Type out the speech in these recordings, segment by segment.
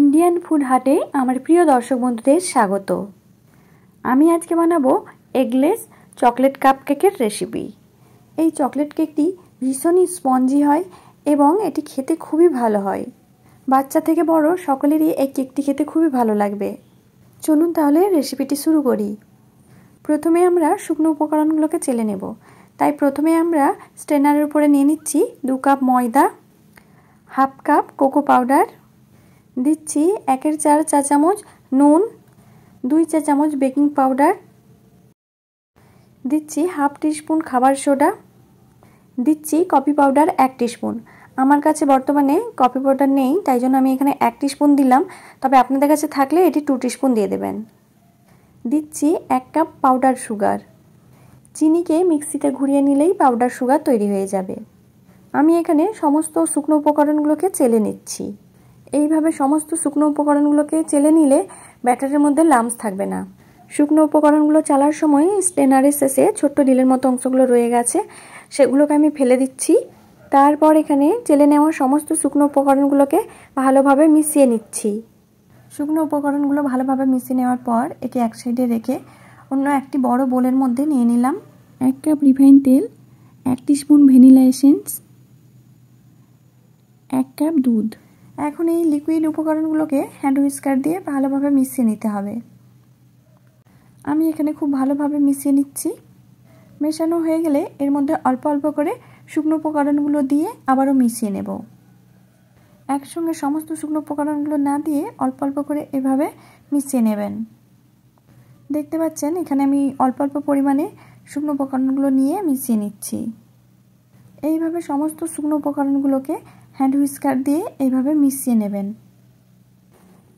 Indian food হাটে আমার প্রিয় দর্শক বন্ধুদের স্বাগত। আমি আজকে বানাবো এগলেস চকলেট কাপ কেকের রেসিপি। এই চকলেট কেকটি ভীষণই স্পঞ্জি হয় এবং এটি খেতে খুবই ভালো হয়। বাচ্চা থেকে বড় সকলেরই এই কেকটি খেতে খুবই ভালো লাগবে। চলুন তাহলে রেসিপিটি শুরু করি। প্রথমে আমরা শুকনো উপকরণগুলোকে চেলে নেব। তাই প্রথমে আমরা স্ট্রেনারের উপরে নিয়ে নিচ্ছি 2 কাপ ময়দা, হাফ কাপ কোকো পাউডার, দিচ্ছি 1/4 চা চামচ নুন, 2 চা চামচ বেকিং পাউডার, দিচ্ছি হাফ টিস্পুন খাবার সোডা, দিচ্ছি কফি পাউডার 1 টিস্পুন। আমার কাছে বর্তমানে কফি পাউডার নেই, তাই জন্য আমি এখানে 1 টিস্পুন দিলাম, তবে আপনাদের কাছে থাকলে এটি 2 টিস্পুন দিয়ে দেবেন। দিচ্ছি 1 কাপ পাউডার সুগার। চিনিকে মিক্সিতে ঘুরিয়ে নিলেই পাউডার সুগার তৈরি হয়ে যাবে। আমি এখানে সমস্ত শুকনো উপকরণগুলোকে চেলে নিচ্ছি। এইভাবে সমস্ত শুকনো উপকরণগুলোকে চেলে নিলে ব্যাটারের মধ্যে লাম্পস থাকবে না। শুকনো উপকরণগুলো চালার সময় স্ট্রেনারের শেষে ছোট্ট ঢিলের মতো অংশগুলো রয়ে গেছে, সেগুলোকে আমি ফেলে দিচ্ছি। তারপর এখানে চেলে নেওয়া সমস্ত শুকনো উপকরণগুলোকে ভালোভাবে মিশিয়ে নিচ্ছি। শুকনো উপকরণগুলো ভালোভাবে মিশিয়ে নেওয়ার পর একে এক সাইডে রেখে অন্য একটি বড় বোলের মধ্যে নিয়ে নিলাম 1 কাপ রিফাইন তেল, 1 টিস্পুন ভ্যানিলা এসেন্স, 1 কাপ দুধ। এখন এই লিকুইড উপকরণগুলোকে হ্যান্ড হুইস্কার দিয়ে ভালোভাবে মিশিয়ে নিতে হবে। আমি এখানে খুব ভালোভাবে মিশিয়ে নিচ্ছি। মেশানো হয়ে গেলে এর মধ্যে অল্প অল্প করে শুকনো উপকরণগুলো দিয়ে আবারও মিশিয়ে নেব। একসঙ্গে সমস্ত শুকনো উপকরণগুলো না দিয়ে অল্প অল্প করে এভাবে মিশিয়ে নেবেন। দেখতে পাচ্ছেন এখানে আমি অল্প অল্প পরিমাণে শুকনো উপকরণগুলো নিয়ে মিশিয়ে নিচ্ছি। এইভাবে সমস্ত শুকনো উপকরণগুলোকে হ্যান্ড হুইস্কার দিয়ে এইভাবে মিশিয়ে নেবেন।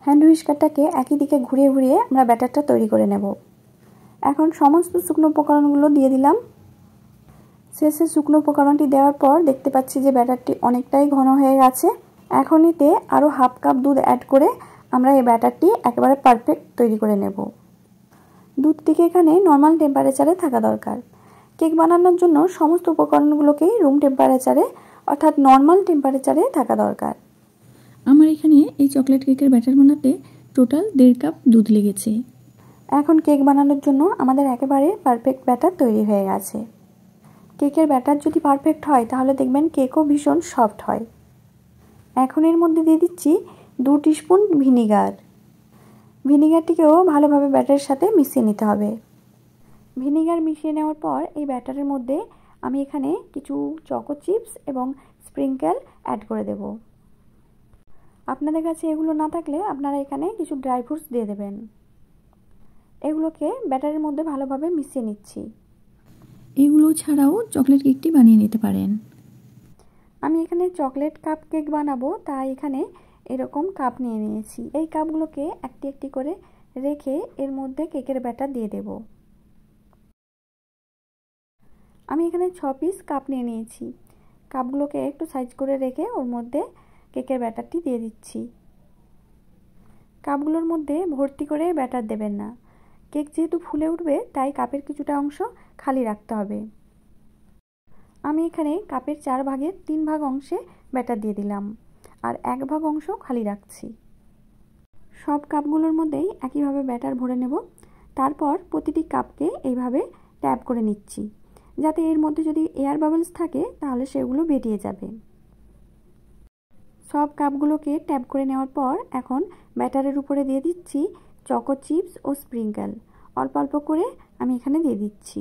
হ্যান্ড হুইস্কারটাকে একই দিকে ঘুরিয়ে ঘুরিয়ে আমরা ব্যাটারটা তৈরি করে নেব। এখন সমস্ত শুকনো উপকরণগুলো দিয়ে দিলাম। শেষে শুকনো উপকরণটি দেওয়ার পর দেখতে পাচ্ছি যে ব্যাটারটি অনেকটাই ঘন হয়ে গেছে। এখন এতে আরও হাফ কাপ দুধ অ্যাড করে আমরা এই ব্যাটারটি একেবারে পারফেক্ট তৈরি করে নেব। দুধটিকে এখানে নর্মাল টেম্পারেচারে থাকা দরকার। কেক বানানোর জন্য সমস্ত উপকরণগুলোকেই রুম টেম্পারেচারে অর্থাৎ নর্মাল টেম্পারেচারে থাকা দরকার। আমার এখানে এই চকলেট কেকের ব্যাটার বানাতে টোটাল 1.5 কাপ দুধ লেগেছে। এখন কেক বানানোর জন্য আমাদের একেবারে পারফেক্ট ব্যাটার তৈরি হয়ে গেছে। কেকের ব্যাটার যদি পারফেক্ট হয় তাহলে দেখবেন কেকও ভীষণ সফট হয়। এখন এর মধ্যে দিয়ে দিচ্ছি 2 টিস্পুন ভিনিগার। ভিনিগারটিকেও ভালোভাবে ব্যাটারের সাথে মিশিয়ে নিতে হবে। ভিনিগার মিশিয়ে নেওয়ার পর এই ব্যাটারের মধ্যে আমি এখানে কিছু চকো চিপস এবং স্প্রিঙ্কেল অ্যাড করে দেব। আপনাদের কাছে এগুলো না থাকলে আপনারা এখানে কিছু ড্রাই ফ্রুটস দিয়ে দেবেন। এগুলোকে ব্যাটারের মধ্যে ভালোভাবে মিশিয়ে নিচ্ছি। এগুলো ছাড়াও চকলেট কেকটি বানিয়ে নিতে পারেন। আমি এখানে চকলেট কাপ কেক বানাবো, তাই এখানে এরকম কাপ নিয়ে নিয়েছি। এই কাপগুলোকে একটি একটি করে রেখে এর মধ্যে কেকের ব্যাটার দিয়ে দেব। আমি এখানে 6 পিস কাপ নিয়ে নিয়েছি। কাপগুলোকে একটু সাইজ করে রেখে ওর মধ্যে কেকের ব্যাটারটি দিয়ে দিচ্ছি। কাপগুলোর মধ্যে ভর্তি করে ব্যাটার দেবেন না। কেক যেহেতু ফুলে উঠবে তাই কাপের কিছুটা অংশ খালি রাখতে হবে। আমি এখানে কাপের 4 ভাগের 3 ভাগ অংশে ব্যাটার দিয়ে দিলাম আর 1 ভাগ অংশ খালি রাখছি। সব কাপগুলোর মধ্যেই একইভাবে ব্যাটার ভরে নেব। তারপর প্রতিটি কাপকে এইভাবে ট্যাপ করে নিচ্ছি, যাতে এর মধ্যে যদি এয়ার বাবলস থাকে তাহলে সেগুলো বেরিয়ে যাবে। সব কাপগুলোকে ট্যাপ করে নেওয়ার পর এখন ব্যাটারের উপরে দিয়ে দিচ্ছি চকো চিপস ও স্প্রিঙ্কেল। অল্প অল্প করে আমি এখানে দিয়ে দিচ্ছি।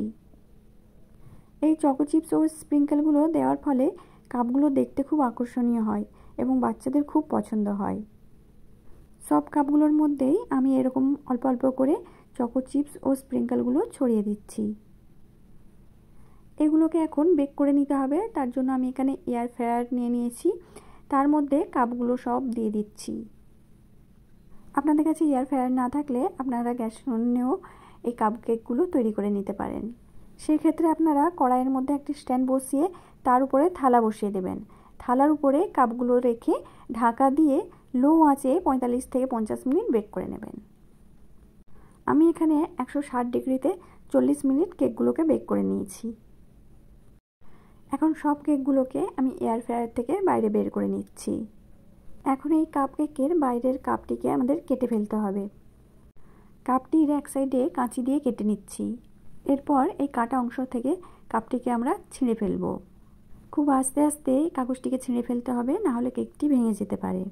এই চকো চিপস ও স্প্রিঙ্কেলগুলো দেওয়ার ফলে কাপগুলো দেখতে খুব আকর্ষণীয় হয় এবং বাচ্চাদের খুব পছন্দ হয়। সব কাপগুলোর মধ্যেই আমি এরকম অল্প অল্প করে চকো চিপস ও স্প্রিঙ্কেলগুলো ছড়িয়ে দিচ্ছি। এগুলোকে এখন বেক করে নিতে হবে, তার জন্য আমি এখানে এয়ার ফ্রায়ার নিয়ে নিয়েছি। তার মধ্যে কাপগুলো সব দিয়ে দিচ্ছি। আপনাদের কাছে এয়ার ফ্রায়ার না থাকলে আপনারা গ্যাস নিয়েও এই কাপ কেকগুলো তৈরি করে নিতে পারেন। সেক্ষেত্রে আপনারা কড়াইয়ের মধ্যে একটি স্ট্যান্ড বসিয়ে তার উপরে থালা বসিয়ে দেবেন। থালার উপরে কাপগুলো রেখে ঢাকা দিয়ে লো আঁচে 45 থেকে 50 মিনিট বেক করে নেবেন। আমি এখানে 160 ডিগ্রিতে 40 মিনিট কেকগুলোকে বেক করে নিয়েছি। এখন সব কেকগুলোকে আমি এয়ার ফ্রায়ার থেকে বাইরে বের করে নিচ্ছি। এখন এই কাপ কেকের বাইরের কাপটিকে আমাদের কেটে ফেলতে হবে। কাপটির এক সাইডে কাঁচি দিয়ে কেটে নিচ্ছি। এরপর এই কাটা অংশ থেকে কাপটিকে আমরা ছিঁড়ে ফেলব। খুব আস্তে আস্তে কাগজটিকে ছিঁড়ে ফেলতে হবে, নাহলে কেকটি ভেঙে যেতে পারে।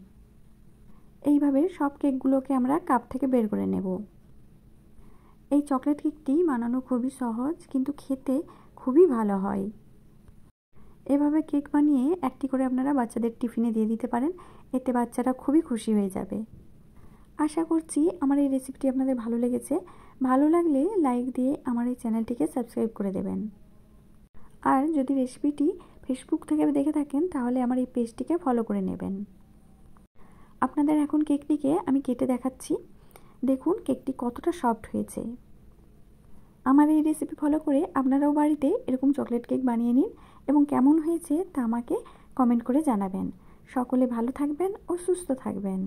এইভাবে সব কেকগুলোকে আমরা কাপ থেকে বের করে নেব। এই চকলেট কেকটি বানানো খুবই সহজ, কিন্তু খেতে খুবই ভালো হয়। এভাবে কেক বানিয়ে একটি করে আপনারা বাচ্চাদের টিফিনে দিয়ে দিতে পারেন, এতে বাচ্চারা খুবই খুশি হয়ে যাবে। আশা করছি আমার এই রেসিপিটি আপনাদের ভালো লেগেছে। ভালো লাগলে লাইক দিয়ে আমার এই চ্যানেলটিকে সাবস্ক্রাইব করে দেবেন। আর যদি রেসিপিটি ফেসবুক থেকে দেখে থাকেন তাহলে আমার এই পেজটিকে ফলো করে নেবেন। আপনাদের এখন কেকটিকে আমি কেটে দেখাচ্ছি। দেখুন কেকটি কতটা সফট হয়েছে। আমার এই রেসিপি ফলো করে আপনারাও বাড়িতে এরকম চকলেট কেক বানিয়ে নিন এবং কেমন হয়েছে তা আমাকে কমেন্ট করে জানাবেন। সকলে ভালো থাকবেন ও সুস্থ থাকবেন।